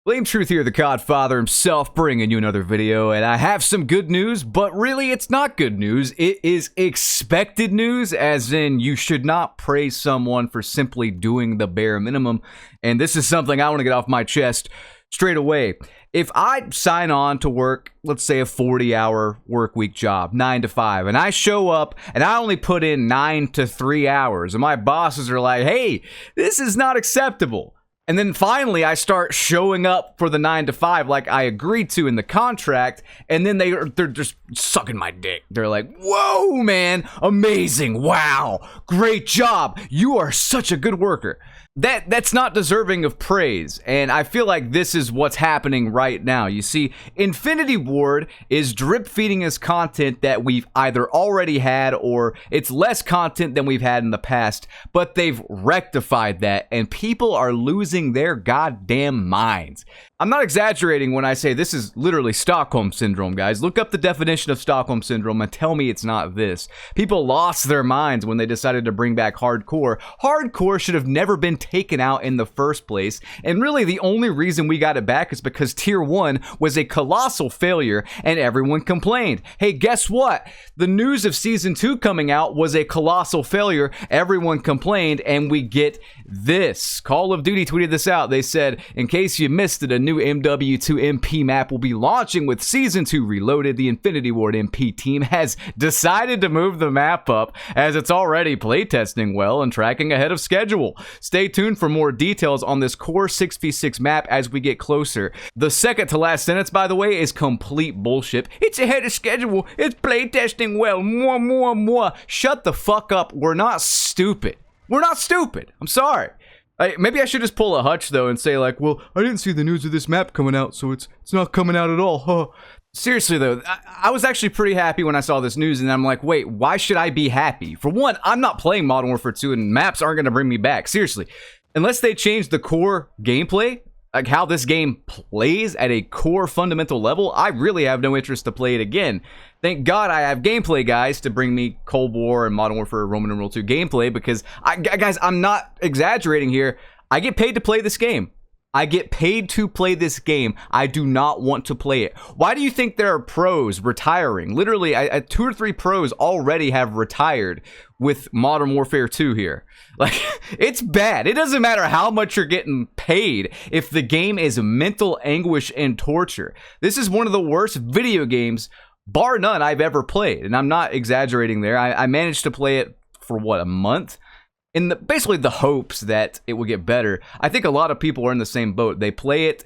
Blame Truth here, the Godfather himself, bringing you another video, and I have some good news, but really it's not good news. It is expected news, as in you should not praise someone for simply doing the bare minimum, and this is something I want to get off my chest straight away. If I sign on to work, let's say a 40-hour work week job, 9 to 5, and I show up and I only put in 9 to 3 hours, and my bosses are like, hey, this is not acceptable. And then finally, I start showing up for the 9 to 5 like I agreed to in the contract, and then they're just sucking my dick. They're like, whoa, man, amazing, wow, great job, you are such a good worker. That's not deserving of praise, and I feel like this is what's happening right now. You see, Infinity Ward is drip feeding us content that we've either already had or it's less content than we've had in the past, but they've rectified that, and people are losing their goddamn minds. I'm not exaggerating when I say this is literally Stockholm Syndrome, guys. Look up the definition of Stockholm Syndrome and tell me it's not this. People lost their minds when they decided to bring back Hardcore. Hardcore should have never been taken out in the first place, and really the only reason we got it back is because Tier 1 was a colossal failure and everyone complained. Hey, guess what? The news of Season 2 coming out was a colossal failure, everyone complained, and we get this. Call of Duty tweeted this out. They said, in case you missed it, a new MW2 MP map will be launching with Season 2 Reloaded. The Infinity Ward MP team has decided to move the map up as it's already playtesting well and tracking ahead of schedule. Stay tuned for more details on this core 6v6 map as we get closer. The second to last sentence, by the way, is complete bullshit. It's ahead of schedule. It's playtesting well. Mwah, mwah, mwah. Shut the fuck up. We're not stupid. We're not stupid. I'm sorry. Maybe I should just pull a Hutch, though, and say, like, well, I didn't see the news of this map coming out, so it's not coming out at all, huh? Seriously, though, I was actually pretty happy when I saw this news, and I'm like, wait, why should I be happy? For one, I'm not playing Modern Warfare 2, and maps aren't going to bring me back. Seriously. Unless they change the core gameplay, like how this game plays at a core fundamental level, I really have no interest to play it again. Thank God I have gameplay guys to bring me Cold War and Modern Warfare Roman numeral 2 gameplay, because, guys, I'm not exaggerating here. I get paid to play this game. I get paid to play this game. I do not want to play it. Why do you think there are pros retiring? Literally, 2 or 3 pros already have retired with Modern Warfare 2 here. Like, it's bad. It doesn't matter how much you're getting paid if the game is mental anguish and torture. This is one of the worst video games, bar none, I've ever played. And I'm not exaggerating there. I managed to play it for, what, a month? In basically the hopes that it will get better. I think a lot of people are in the same boat. They play it,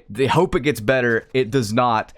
they hope it gets better, it does not,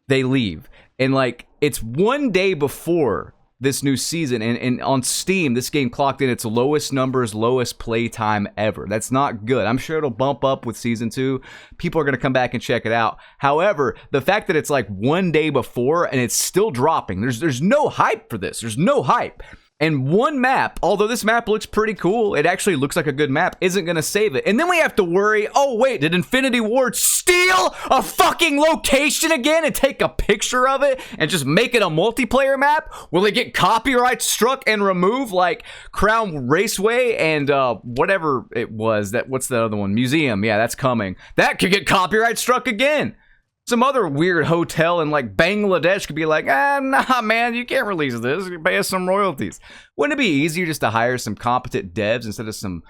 they leave. And like, it's one day before this new season, and on Steam, this game clocked in its lowest numbers, lowest play time ever. That's not good. I'm sure it'll bump up with Season 2. People are going to come back and check it out. However, the fact that it's like one day before and it's still dropping, there's no hype for this. There's no hype. And one map, although this map looks pretty cool, it actually looks like a good map, isn't going to save it. And then we have to worry, oh wait, did Infinity Ward steal a fucking location again and take a picture of it and just make it a multiplayer map? Will it get copyright struck and remove like Crown Raceway and whatever it was, what's the other one? Museum, yeah, that's coming. That could get copyright struck again. Some other weird hotel in like Bangladesh could be like, nah, man, you can't release this. You pay us some royalties. Wouldn't it be easier just to hire some competent devs instead of some,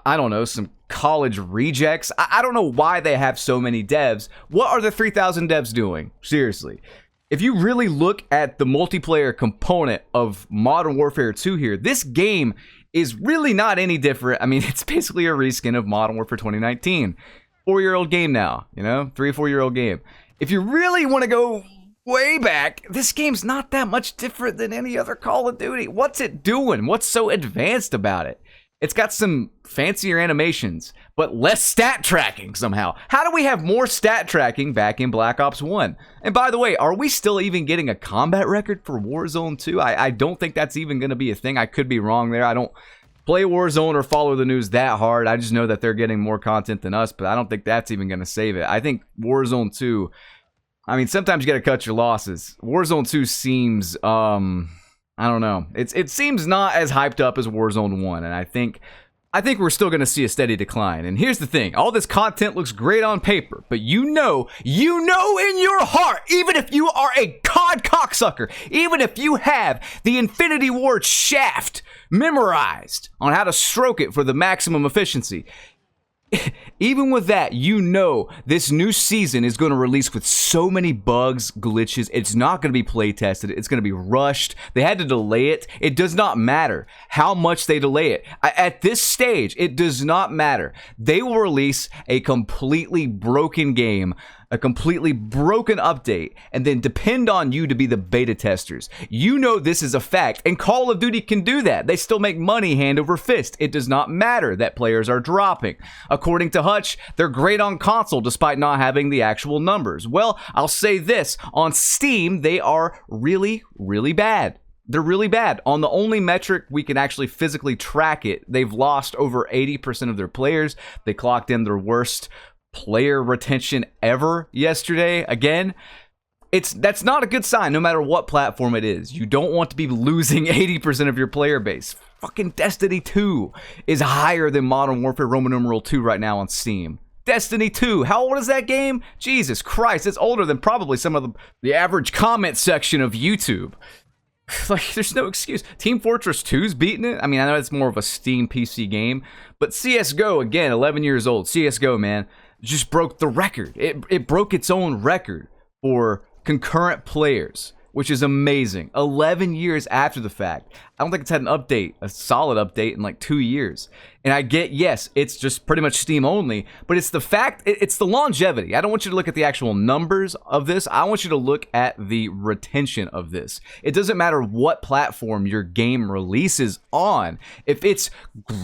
I don't know, some college rejects? I don't know why they have so many devs. What are the 3,000 devs doing? Seriously. If you really look at the multiplayer component of Modern Warfare 2 here, this game is really not any different. I mean, it's basically a reskin of Modern Warfare 2019. 4-year-old game now, you know, 3 or 4-year-old game. If you really want to go way back, this game's not that much different than any other Call of Duty. What's it doing? What's so advanced about it? It's got some fancier animations, but less stat tracking somehow. How do we have more stat tracking back in Black Ops 1? And by the way, are we still even getting a combat record for Warzone 2? I don't think that's even going to be a thing. I could be wrong there. I don't play Warzone or follow the news that hard. I just know that they're getting more content than us, but I don't think that's even going to save it. I think Warzone 2, I mean, sometimes you got to cut your losses. Warzone 2 seems, I don't know. It seems not as hyped up as Warzone 1, and I think I think we're still going to see a steady decline. And here's the thing. All this content looks great on paper, but you know in your heart, even if you are a COD cocksucker, even if you have the Infinity Ward shaft memorized on how to stroke it for the maximum efficiency, even with that, you know this new season is going to release with so many bugs, glitches. It's not going to be play tested. It's going to be rushed. They had to delay it. It does not matter how much they delay it. At this stage, it does not matter. They will release a completely broken game, a completely broken update, and then depend on you to be the beta testers. You know this is a fact, and Call of Duty can do that. They still make money hand over fist. It does not matter that players are dropping. According to Hutch, they're great on console despite not having the actual numbers. Well, I'll say this, on Steam, they are really, really bad. They're really bad. On the only metric we can actually physically track it, they've lost over 80% of their players. They clocked in their worst player retention ever yesterday. Again, that's not a good sign no matter what platform it is. You don't want to be losing 80% of your player base. Fucking Destiny 2 is higher than Modern Warfare Roman numeral 2 right now on Steam. Destiny 2, how old is that game? Jesus Christ, it's older than probably some of the average comment section of YouTube. Like, there's no excuse. Team Fortress 2's beating it. I mean, I know it's more of a Steam PC game, but CSGO, again, 11 years old. CSGO, man, just broke the record. It broke its own record for concurrent players, which is amazing. 11 years after the fact. I don't think it's had an update, a solid update in like 2 years. And I get, yes, it's just pretty much Steam only, but it's the fact, it's the longevity. I don't want you to look at the actual numbers of this. I want you to look at the retention of this. It doesn't matter what platform your game releases on. If it's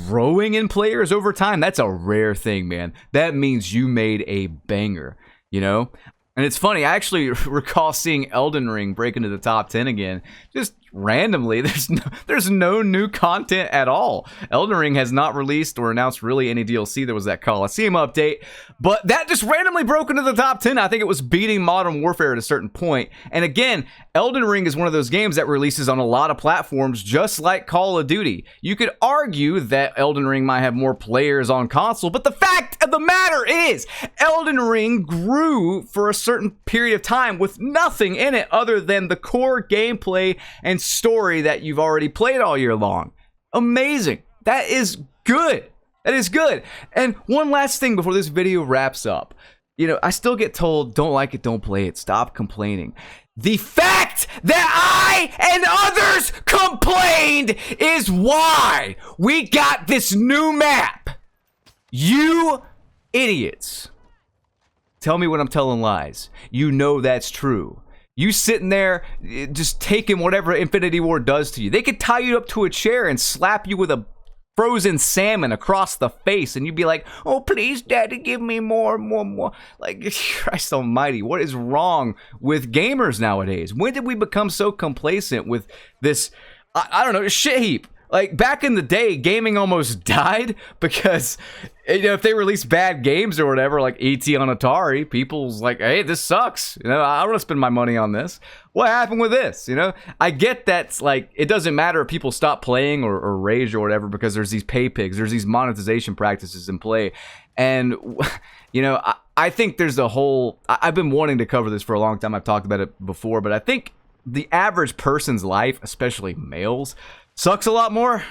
growing in players over time, that's a rare thing, man. That means you made a banger, you know? And it's funny, I actually recall seeing Elden Ring break into the top 10 again, just randomly. There's no new content at all. Elden Ring has not released or announced really any DLC. There was that Coliseum update, but that just randomly broke into the top 10. I think it was beating Modern Warfare at a certain point. And again, Elden Ring is one of those games that releases on a lot of platforms, just like Call of Duty. You could argue that Elden Ring might have more players on console, but the fact of the matter is, Elden Ring grew for a certain period of time with nothing in it other than the core gameplay and story that you've already played all year long. Amazing. That is good. That is good. And one last thing before this video wraps up. You know, I still get told, don't like it, don't play it. Stop complaining. The fact that I and others complained is why we got this new map. You idiots. Tell me when I'm telling lies. You know that's true. You sitting there just taking whatever Infinity Ward does to you. They could tie you up to a chair and slap you with a frozen salmon across the face, and you'd be like, oh, please, Daddy, give me more. Like, Christ almighty, what is wrong with gamers nowadays? When did we become so complacent with this, I don't know, shit heap? Like, back in the day, gaming almost died because, you know, if they released bad games or whatever, like E.T. on Atari, people's like, hey, this sucks. You know, I don't want to spend my money on this. What happened with this? You know, I get that's like, it doesn't matter if people stop playing or rage or whatever because there's these pay pigs, there's these monetization practices in play. And, you know, I think there's a whole, I've been wanting to cover this for a long time. I've talked about it before, but I think the average person's life, especially males, sucks a lot more,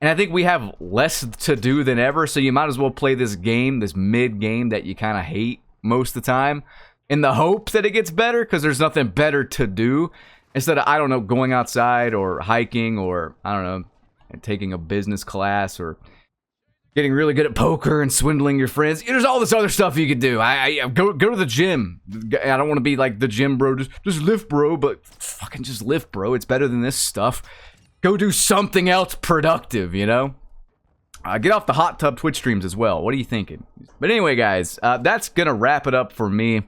and I think we have less to do than ever, so you might as well play this game, this mid game that you kind of hate most of the time, in the hope that it gets better, because there's nothing better to do, instead of, I don't know, going outside, or hiking, or, I don't know, taking a business class, or getting really good at poker and swindling your friends. There's all this other stuff you could do. I go to the gym. I don't want to be like the gym bro, just lift bro, but fucking just lift bro, it's better than this stuff. Go do something else productive, you know? Get off the hot tub Twitch streams as well. What are you thinking? But anyway, guys, that's going to wrap it up for me.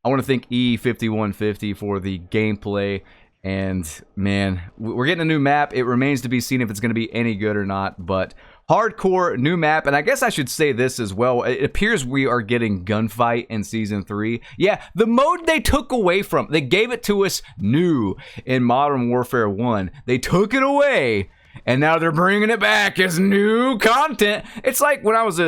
I want to thank E5150 for the gameplay. And, man, we're getting a new map. It remains to be seen if it's going to be any good or not. But hardcore new map. And I guess I should say this as well. It appears we are getting gunfight in Season 3. Yeah, the mode they took away from. They gave it to us new in Modern Warfare 1. They took it away. and now they're bringing it back as new content. It's like when I was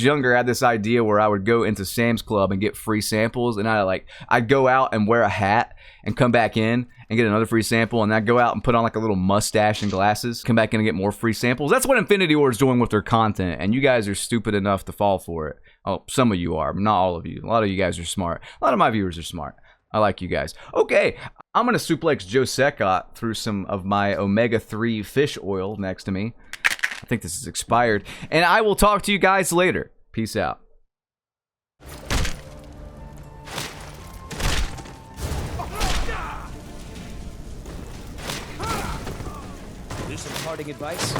younger, I had this idea where I would go into Sam's Club and get free samples, and I'd go out and wear a hat and come back in and get another free sample, and I'd go out and put on like a little mustache and glasses, come back in and get more free samples. That's what Infinity Ward is doing with their content, and you guys are stupid enough to fall for it. Oh, some of you are, but not all of you. A lot of you guys are smart. A lot of my viewers are smart. I like you guys. Okay, I'm going to suplex Joe Secott through some of my omega-3 fish oil next to me. I think this is expired. And I will talk to you guys later. Peace out. Here's some parting advice.